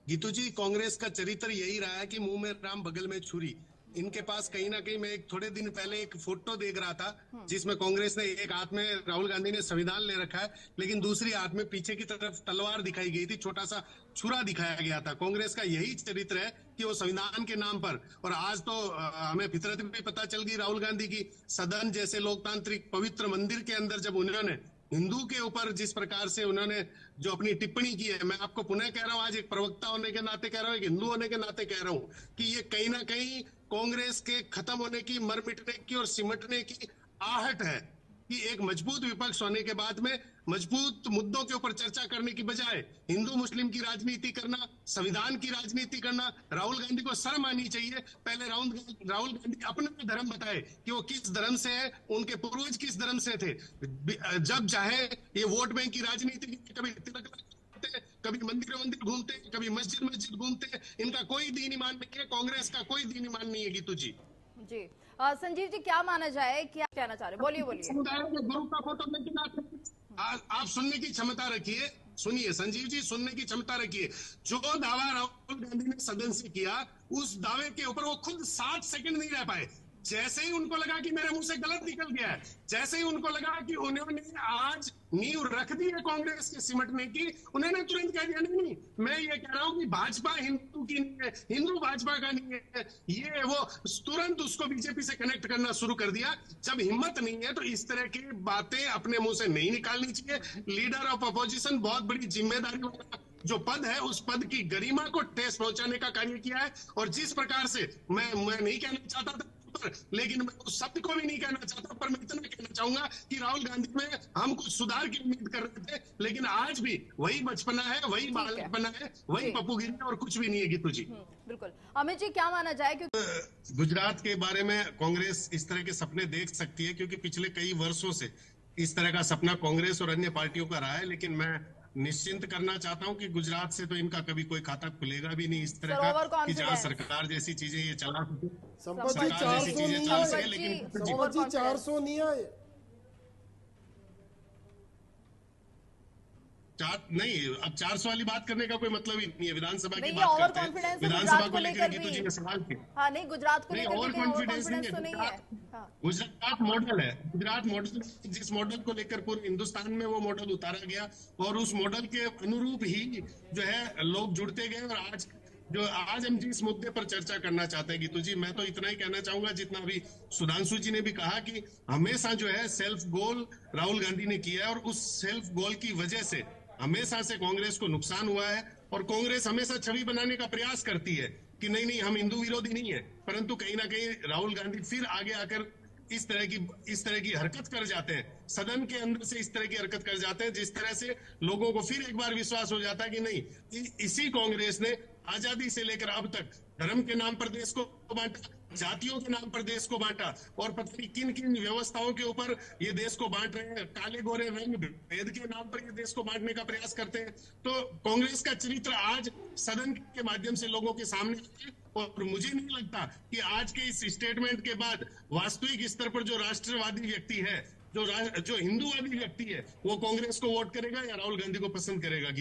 गीतू जी, कांग्रेस का चरित्र यही रहा है कि मुंह में राम बगल में छुरी। इनके पास कहीं ना कहीं, मैं एक थोड़े दिन पहले एक फोटो देख रहा था जिसमें कांग्रेस ने एक हाथ में, राहुल गांधी ने संविधान ले रखा है, लेकिन दूसरी हाथ में पीछे की तरफ तलवार दिखाई गई थी, छोटा सा छुरा दिखाया गया था। कांग्रेस का यही चरित्र है कि वो संविधान के नाम पर, और आज तो हमें फितरत भी पता चल गई राहुल गांधी की। सदन जैसे लोकतांत्रिक पवित्र मंदिर के अंदर जब उन्होंने हिंदू के ऊपर जिस प्रकार से उन्होंने जो अपनी टिप्पणी की है, मैं आपको पुनः कह रहा हूं, आज एक प्रवक्ता होने के नाते कह रहा हूं, एक हिंदू होने के नाते कह रहा हूं कि ये कहीं ना कहीं कांग्रेस के खत्म होने की, मर मिटने की और सिमटने की आहट है कि एक मजबूत विपक्ष होने के बाद में मजबूत मुद्दों के ऊपर चर्चा करने की बजाय हिंदू मुस्लिम की राजनीति करना, संविधान की राजनीति करना। राहुल गांधी को शर्म आनी चाहिए। पहले राहुल गांधी अपना धर्म बताए कि वो किस धर्म से है, उनके पूर्वज किस धर्म से थे। जब चाहे ये वोट बैंक की राजनीति, कभी तिलक लगाते, कभी मंदिर घूमते, कभी मस्जिद घूमते। इनका कोई दीन ईमान नहीं है, कांग्रेस का कोई दीन ईमान नहीं है। गीतू जी जी, संजीव जी, क्या माना जाए, क्या कहना चाह रहे, बोलिए बोलिए। समुदाय के गुरु का फोटो लेकिन आप सुनने की क्षमता रखिए, सुनिए संजीव जी, सुनने की क्षमता रखिए। जो दावा राहुल गांधी ने सदन से किया, उस दावे के ऊपर वो खुद 60 सेकंड नहीं रह पाए। जैसे ही उनको लगा कि मेरे मुंह से गलत निकल गया है, जैसे ही उनको लगा कि उन्होंने आज नींव रख दी है कांग्रेस के सिमटने की, उन्होंने तुरंत कह दिया नहीं, मैं ये कह रहा हूं कि भाजपा हिंदू की नहीं है, हिंदू भाजपा का नहीं है। ये वो तुरंत उसको बीजेपी से कनेक्ट करना शुरू कर दिया। जब हिम्मत नहीं है तो इस तरह की बातें अपने मुंह से नहीं निकालनी चाहिए। लीडर ऑफ अपोजिशन बहुत बड़ी जिम्मेदारी वाला जो पद है, उस पद की गरिमा को ठेस पहुंचाने का कार्य किया है। और जिस प्रकार से मैं नहीं कहना चाहता था, लेकिन मैं उस शब्द को भी नहीं कहना चाहता, पर मैं इतना कहना चाहूंगा कि राहुल गांधी में हम कुछ सुधार की उम्मीद कर रहे थे, लेकिन आज भी वही बचपना है, वही बालकपना है, वही पप्पूगिरी है, और कुछ भी नहीं है। गीतू जी बिल्कुल। अमित जी, क्या माना जाए? क्योंकि गुजरात के बारे में कांग्रेस इस तरह के सपने देख सकती है, क्योंकि पिछले कई वर्षों से इस तरह का सपना कांग्रेस और अन्य पार्टियों का रहा है। लेकिन मैं निश्चिंत करना चाहता हूं कि गुजरात से तो इनका कभी कोई खाता खुलेगा भी नहीं इस तरह का, कि जहां सरकार जैसी चीजें ये चला सके, संपत्ति 400 नहीं आए, लेकिन संपत्ति 400 नहीं आए, नहीं। अब 400 वाली बात करने का कोई मतलब ही नहीं है। विधानसभा की नहीं, बात ओवर करते हैं, कॉन्फिडेंस विधानसभा को लेकर लेकर भी। तो सवाल थे। हाँ, नहीं, गुजरात को नहीं, लेकर ओवर कॉन्फिडेंस नहीं तो नहीं है। है। गुजरात मॉडल है, गुजरात मॉडल, जिस मॉडल को लेकर पूरे हिंदुस्तान में वो मॉडल उतारा गया, और उस मॉडल के अनुरूप ही जो है लोग जुड़ते गए। और आज हम जिस मुद्दे पर चर्चा करना चाहते हैं, गीतू जी, मैं तो इतना ही कहना चाहूंगा जितना अभी सुधांशु जी ने भी कहा कि हमेशा जो है सेल्फ गोल राहुल गांधी ने किया है, और उस सेल्फ गोल की वजह से हमेशा से कांग्रेस को नुकसान हुआ है। और कांग्रेस हमेशा छवि बनाने का प्रयास करती है कि नहीं, हम हिंदू विरोधी नहीं है, परंतु कहीं ना कहीं राहुल गांधी फिर आगे आकर इस तरह की हरकत कर जाते हैं, सदन के अंदर से इस तरह की हरकत कर जाते हैं, जिस तरह से लोगों को फिर एक बार विश्वास हो जाता है कि नहीं, इसी कांग्रेस ने आजादी से लेकर अब तक धर्म के नाम पर देश को बांटा, जातियों के नाम पर देश को बांटा, और पता नहीं किन किन व्यवस्थाओं के ऊपर ये देश को बांट रहे हैं, काले गोरे रंग भेद के नाम पर ये देश को बांटने का प्रयास करते हैं। तो कांग्रेस का चरित्र आज सदन के माध्यम से लोगों के सामने है। और मुझे नहीं लगता कि आज के इस स्टेटमेंट के बाद वास्तविक स्तर पर जो राष्ट्रवादी व्यक्ति है, जो हिंदूवादी व्यक्ति है, वो कांग्रेस को वोट करेगा या राहुल गांधी को पसंद करेगा।